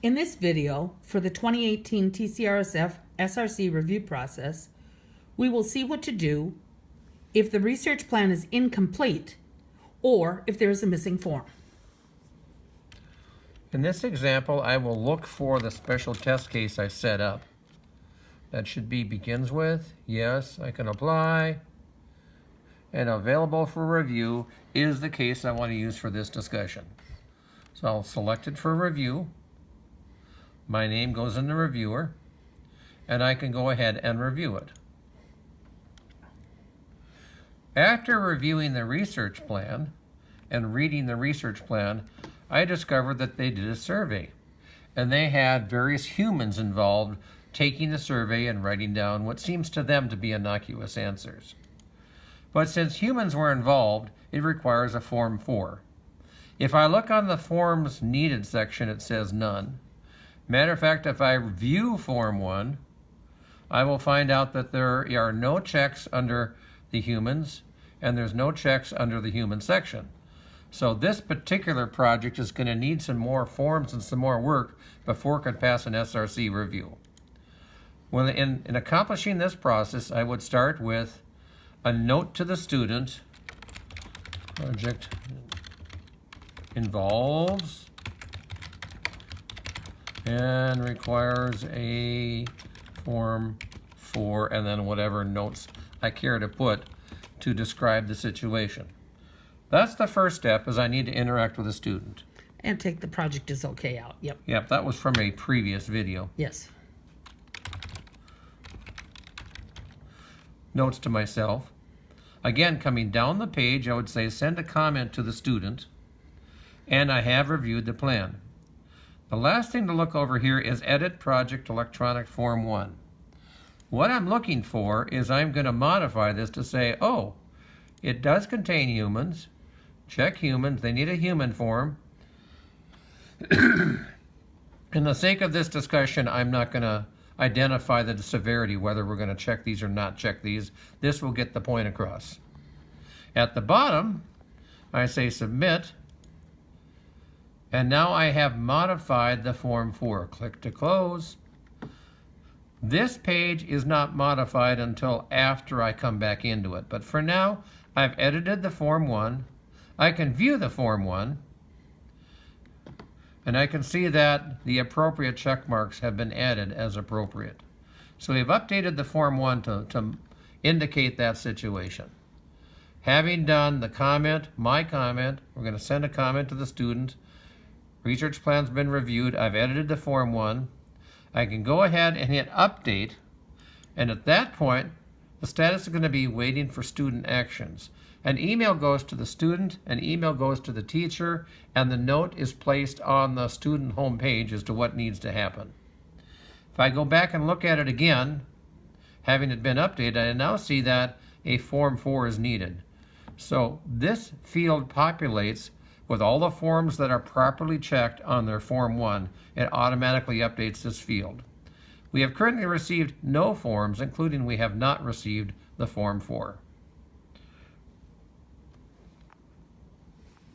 In this video, for the 2018 TCRSF SRC review process, we will see what to do if the research plan is incomplete or if there is a missing form. In this example, I will look for the special test case I set up. That should be begins with, yes, I can apply, and available for review is the case I want to use for this discussion. So I'll select it for review. My name goes in the reviewer, and I can go ahead and review it. After reviewing the research plan and reading the research plan, I discovered that they did a survey, and they had various humans involved taking the survey and writing down what seems to them to be innocuous answers. But since humans were involved, it requires a Form 4. If I look on the Forms Needed section, it says none. Matter of fact, if I view Form 1, I will find out that there are no checks under the humans, and there's no checks under the human section. So this particular project is going to need some more forms and some more work before it can pass an SRC review. Well, in accomplishing this process, I would start with a note to the student. Project involves and requires a Form 4, and then whatever notes I care to put to describe the situation. That's the first step, is I need to interact with a student. And take the project is okay out. Yep, that was from a previous video. Yes. Notes to myself. Again, coming down the page, I would say send a comment to the student, and I have reviewed the plan. The last thing to look over here is Edit Project Electronic Form 1. What I'm looking for is I'm going to modify this to say, oh, it does contain humans. Check humans. They need a human form. In the sake of this discussion, I'm not going to identify the severity, whether we're going to check these or not check these. This will get the point across. At the bottom, I say Submit. And now I have modified the Form 4. Click to close. This page is not modified until after I come back into it. But for now, I've edited the Form 1. I can view the Form 1. And I can see that the appropriate check marks have been added as appropriate. So we've updated the Form 1 to indicate that situation. Having done the comment, my comment, we're going to send a comment to the student. Research plan's been reviewed. I've edited the Form 1. I can go ahead and hit Update. And at that point, the status is going to be waiting for student actions. An email goes to the student, an email goes to the teacher, and the note is placed on the student home page as to what needs to happen. If I go back and look at it again, having it been updated, I now see that a Form 4 is needed. So this field populates with all the forms that are properly checked on their Form 1. It automatically updates this field. We have currently received no forms, including we have not received the Form 4.